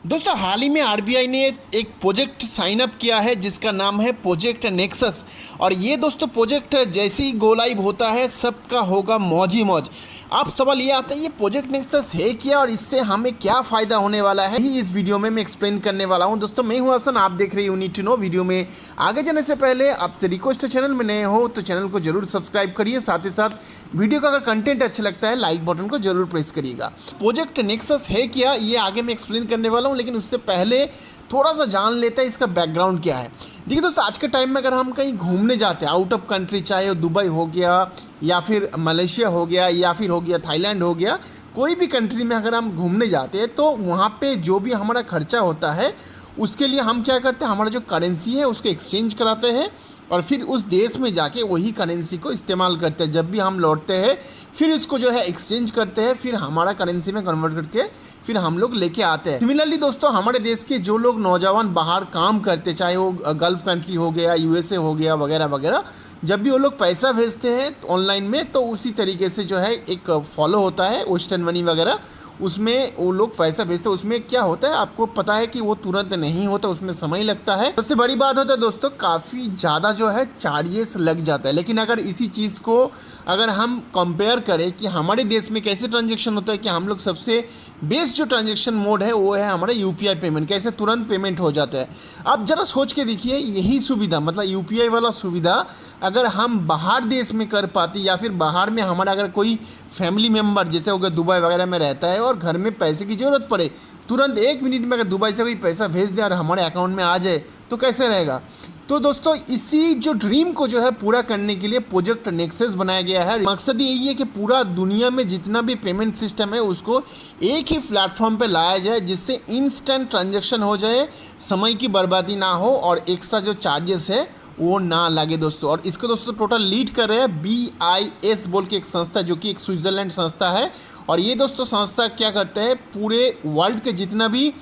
दोस्तों हाल ही में आरबीआई ने एक प्रोजेक्ट साइन अप किया है जिसका नाम है प्रोजेक्ट नेक्सस। और ये दोस्तों प्रोजेक्ट जैसे ही गो लाइव होता है सबका होगा मौज ही मौज। अब सवाल ये आता है ये प्रोजेक्ट नेक्सस है क्या और इससे हमें क्या फ़ायदा होने वाला है, ही इस वीडियो में मैं एक्सप्लेन करने वाला हूं। दोस्तों मैं हूं हसन, आप देख रहे हैं यूनिट टू नो। वीडियो में आगे जाने से पहले आपसे रिक्वेस्ट है, चैनल में नए हो तो चैनल को जरूर सब्सक्राइब करिए, साथ ही साथ वीडियो का अगर कंटेंट अच्छा लगता है लाइक बटन को जरूर प्रेस करिएगा। प्रोजेक्ट नेक्सस है क्या ये आगे मैं एक्सप्लेन करने वाला हूँ, लेकिन उससे पहले थोड़ा सा जान लेते हैं इसका बैकग्राउंड क्या है। देखिए दोस्तों, आज के टाइम में अगर हम कहीं घूमने जाते हैं आउट ऑफ कंट्री, चाहे वो दुबई हो गया या फिर मलेशिया हो गया या फिर हो गया थाईलैंड हो गया, कोई भी कंट्री में अगर हम घूमने जाते हैं तो वहाँ पे जो भी हमारा खर्चा होता है उसके लिए हम क्या करते हैं, हमारा जो करेंसी है उसको एक्सचेंज कराते हैं और फिर उस देश में जाके वही करेंसी को इस्तेमाल करते हैं। जब भी हम लौटते हैं फिर इसको जो है एक्सचेंज करते हैं, फिर हमारा करेंसी में कन्वर्ट करके फिर हम लोग लेके आते हैं। सिमिलरली दोस्तों, हमारे देश के जो लोग नौजवान बाहर काम करते, चाहे वो गल्फ कंट्री हो गया, यूएसए हो गया वगैरह वगैरह, जब भी वो लोग पैसा भेजते हैं ऑनलाइन में तो उसी तरीके से जो है एक फॉलो होता है वेस्टर्न मनी वगैरह, उसमें वो लोग पैसा भेजते हैं। उसमें क्या होता है आपको पता है कि वो तुरंत नहीं होता, उसमें समय लगता है। सबसे बड़ी बात होता है दोस्तों, काफ़ी ज़्यादा जो है चार्जेस लग जाता है। लेकिन अगर इसी चीज़ को अगर हम कंपेयर करें कि हमारे देश में कैसे ट्रांजेक्शन होता है, कि हम लोग सबसे बेस्ट जो ट्रांजेक्शन मोड है वो है हमारा यूपीआई पेमेंट, कैसे तुरंत पेमेंट हो जाता है। आप ज़रा सोच के देखिए, यही सुविधा मतलब यूपीआई वाला सुविधा अगर हम बाहर देश में कर पाते या फिर बाहर में हमारा अगर कोई फैमिली मेम्बर जैसे हो गया दुबई वगैरह में रहता है और घर में पैसे की ज़रूरत पड़े, तुरंत 1 मिनट में अगर दुबई से कोई पैसा भेज दे और हमारे अकाउंट में आ जाए तो कैसे रहेगा। तो दोस्तों इसी जो ड्रीम को जो है पूरा करने के लिए प्रोजेक्ट नेक्सस बनाया गया है। मकसद यही है कि पूरा दुनिया में जितना भी पेमेंट सिस्टम है उसको एक ही प्लेटफॉर्म पे लाया जाए, जिससे इंस्टेंट ट्रांजैक्शन हो जाए, समय की बर्बादी ना हो और एक्स्ट्रा जो चार्जेस है वो ना लगे दोस्तों। और इसको दोस्तों टोटल लीड कर रहे हैं BIS बोल के एक संस्था, जो कि एक स्विट्ज़रलैंड संस्था है। और ये दोस्तों संस्था क्या करता है, पूरे वर्ल्ड के जितना भी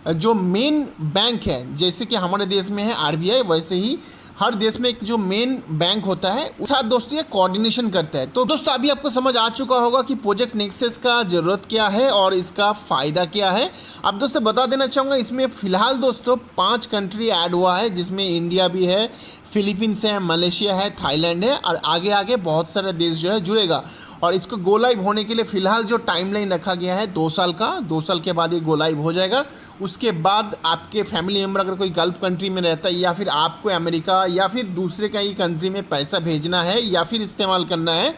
जो मेन बैंक है, जैसे कि हमारे देश में है आरबीआई, वैसे ही हर देश में एक जो मेन बैंक होता है उस साथ दोस्तों ये कोऑर्डिनेशन करता है। तो दोस्तों अभी आपको समझ आ चुका होगा कि प्रोजेक्ट नेक्सस का ज़रूरत क्या है और इसका फ़ायदा क्या है। अब दोस्तों बता देना चाहूँगा, इसमें फ़िलहाल दोस्तों 5 कंट्री ऐड हुआ है, जिसमें इंडिया भी है, फिलीपींस है, मलेशिया है, थाईलैंड है और आगे आगे बहुत सारे देश जो है जुड़ेगा। और इसको गो लाइव होने के लिए फ़िलहाल जो टाइमलाइन रखा गया है 2 साल का, 2 साल के बाद ये गो लाइव हो जाएगा। उसके बाद आपके फैमिली मेम्बर अगर कोई गल्फ कंट्री में रहता है या फिर आपको अमेरिका या फिर दूसरे कहीं कंट्री में पैसा भेजना है या फिर इस्तेमाल करना है,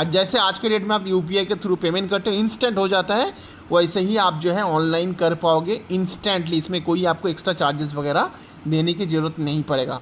जैसे आज के डेट में आप यूपीआई के थ्रू पेमेंट करते हो इंस्टेंट हो जाता है, वैसे ही आप जो है ऑनलाइन कर पाओगे इंस्टेंटली। इसमें कोई आपको एक्स्ट्रा चार्जेस वगैरह देने की ज़रूरत नहीं पड़ेगा।